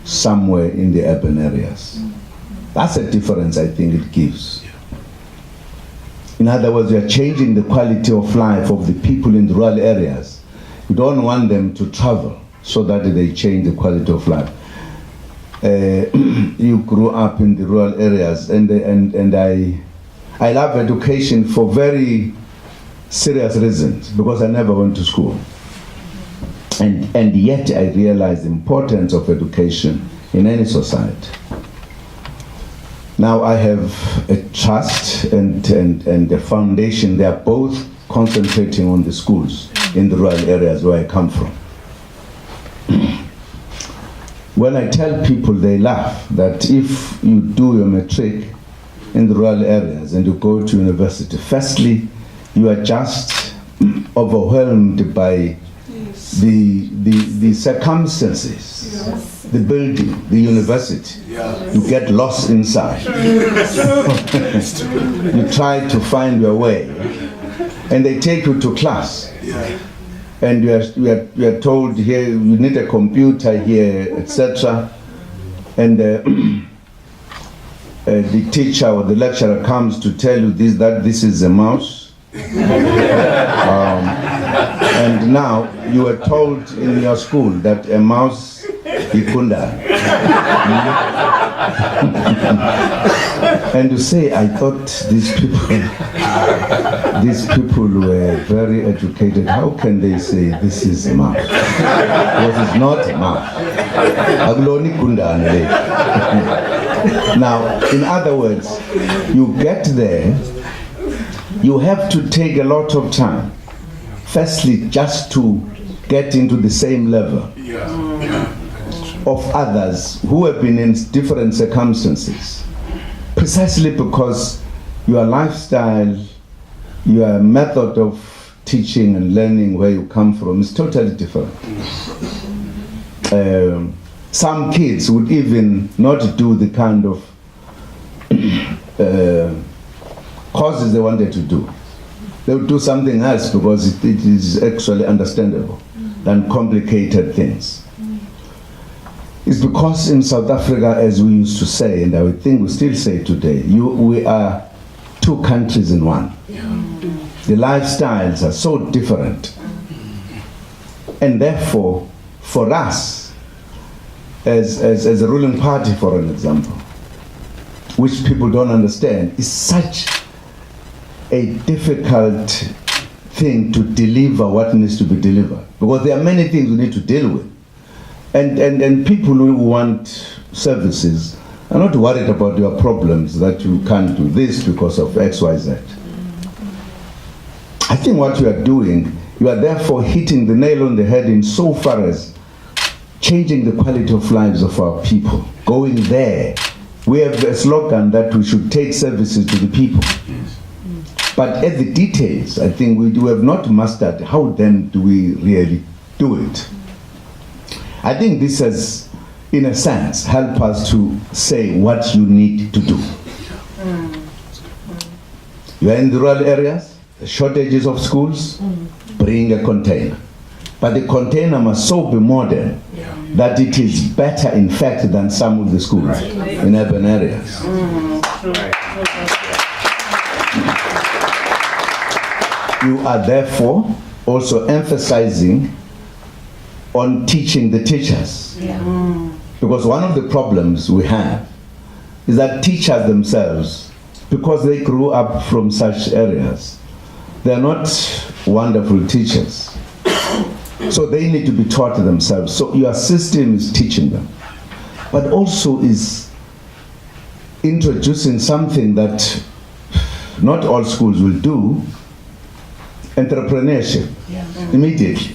somewhere in the urban areas. That's a difference I think it gives. In other words, we are changing the quality of life of the people in the rural areas. We don't want them to travel so that they change the quality of life. You grew up in the rural areas, and I love education for very serious reasons, because I never went to school. And yet I realize the importance of education in any society. Now I have a trust and a foundation. They are both concentrating on the schools in the rural areas where I come from. When I tell people, they laugh that if you do your matric in the rural areas and you go to university, firstly, you are just overwhelmed by the circumstances, yes. The building, the university. Yeah. You get lost inside. You try to find your way, and they take you to class. Yeah. And you are told here you need a computer here, etc. And the teacher or the lecturer comes to tell you this is a mouse. And now you are told in your school that a mouse ikunda. And you say, I thought these people were very educated. How can they say this is a mouse? Because it's not a mouse. Now, in other words, you get there, you have to take a lot of time. Firstly, just to get into the same level of others who have been in different circumstances, precisely because your lifestyle, your method of teaching and learning where you come from is totally different. Some kids would even not do the kind of courses they wanted to do. They would do something else because it is actually understandable than complicated things. It's because in South Africa, as we used to say, and I would think we still say today, we are two countries in one. The lifestyles are so different. And therefore, for us, as a ruling party, for an example, which people don't understand, is such a difficult thing to deliver what needs to be delivered. Because there are many things we need to deal with. And people who want services are not worried about your problems, that you can't do this because of X, Y, Z. I think what you are doing, you are therefore hitting the nail on the head in so far as changing the quality of lives of our people. Going there. We have a slogan that we should take services to the people. But at the details, I think we have not mastered how then do we really do it. I think this has, in a sense, helped us to say what you need to do. You are in the rural areas, the shortages of schools, bring a container. But the container must so be modern that it is better, in fact, than some of the schools in urban areas. You are therefore also emphasizing on teaching the teachers. Because one of the problems we have is that teachers themselves, because they grew up from such areas, they're not wonderful teachers. So they need to be taught themselves. So your system is teaching them, but also is introducing something that not all schools will do: entrepreneurship. Immediately.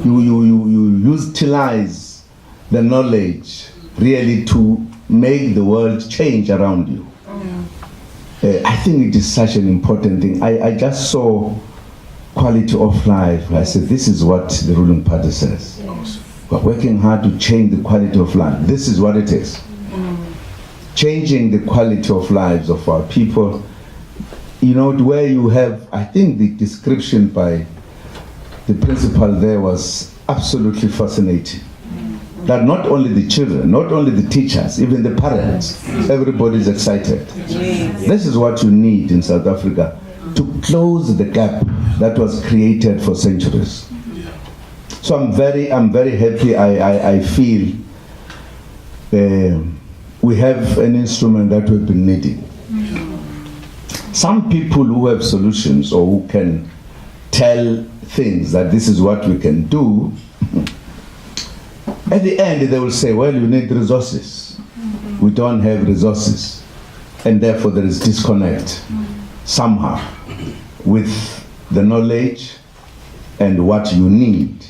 You utilize the knowledge really to make the world change around you. I think it is such an important thing. I just saw quality of life. I said, this is what the ruling party says. We're working hard to change the quality of life. This is what it is. Changing the quality of lives of our people. You know, where you have, I think the description by the principal there was absolutely fascinating. that not only the children, not only the teachers, even the parents, everybody is excited. This is what you need in South Africa to close the gap that was created for centuries. So I'm very happy. I feel we have an instrument that we've been needing. Some people who have solutions or who can tell things that this is what we can do, at the end they will say, well, you need resources. We don't have resources. And therefore there is disconnect somehow with the knowledge and what you need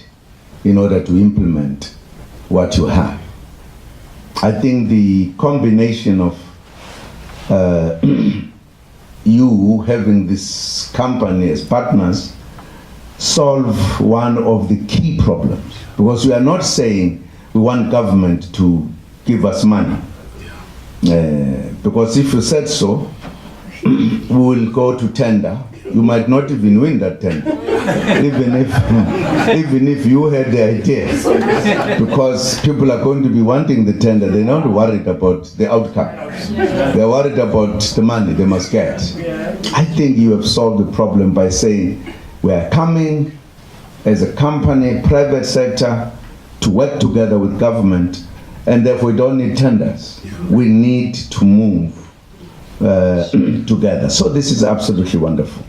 in order to implement what you have. I think the combination of you having this company as partners solve one of the key problems, because we are not saying we want government to give us money, because if you said so, we will go to tender. You might not even win that tender, even if you had the idea, because people are going to be wanting the tender. They're not worried about the outcome. They're worried about the money they must get. I think you have solved the problem by saying we are coming as a company, private sector, to work together with government, and therefore we don't need tenders. We need to move together. So this is absolutely wonderful.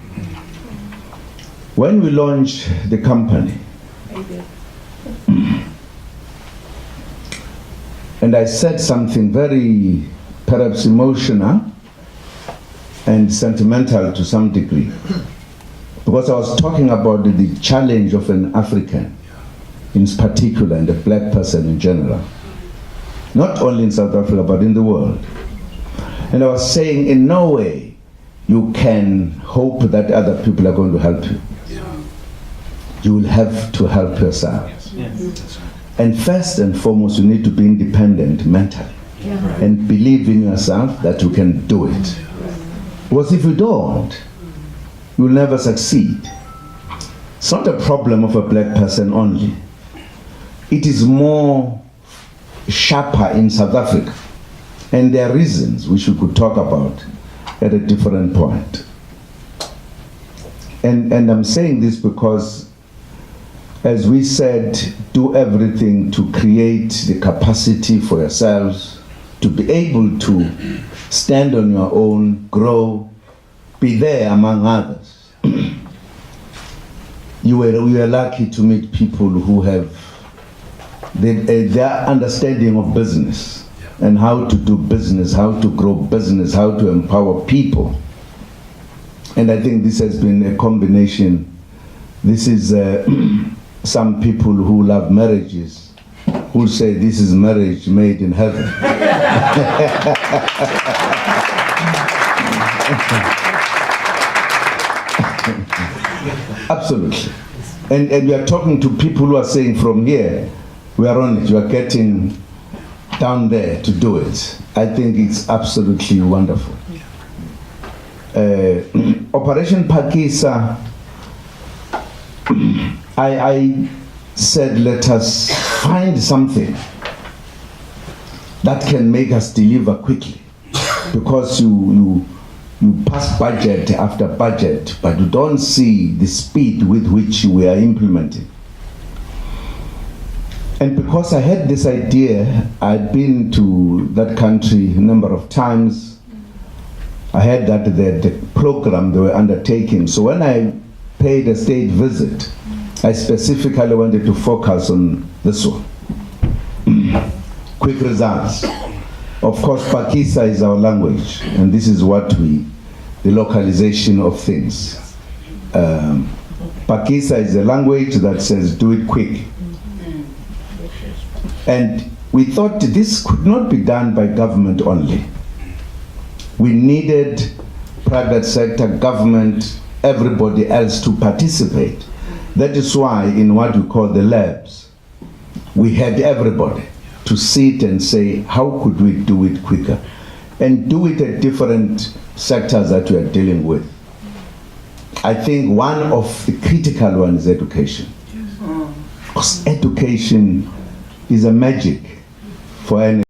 When we launched the company, and I said something very perhaps emotional and sentimental to some degree, because I was talking about the challenge of an African in particular and a black person in general, not only in South Africa but in the world. And I was saying in no way you can hope that other people are going to help you. You will have to help yourself. And first and foremost, you need to be independent mentally and believe in yourself that you can do it. Because if you don't, you will never succeed. It's not a problem of a black person only. It is more sharper in South Africa. And there are reasons which we could talk about at a different point. And I'm saying this because, as we said, do everything to create the capacity for yourselves to be able to stand on your own, grow, be there among others. We were lucky to meet people who have their understanding of business and how to do business, how to grow business, how to empower people. And I think this has been a combination. This is some people who love marriages who say this is marriage made in heaven. Absolutely. And we are talking to people who are saying from here, we are on it, you are getting down there to do it. I think it's absolutely wonderful. Operation Pakisa, I said let us find something that can make us deliver quickly, because you pass budget after budget, but you don't see the speed with which we are implementing. And because I had this idea, I'd been to that country a number of times. I heard that the program they were undertaking. So when I paid a state visit, I specifically wanted to focus on this one. Quick results. Of course, Pakisa is our language, and this is what the localization of things. Pakisa is a language that says, do it quick. And we thought this could not be done by government only. We needed private sector, government, everybody else to participate. That is why in what we call the labs, we had everybody to sit and say, how could we do it quicker? And do it at different sectors that we are dealing with. I think one of the critical ones is education. Because education is a magic for any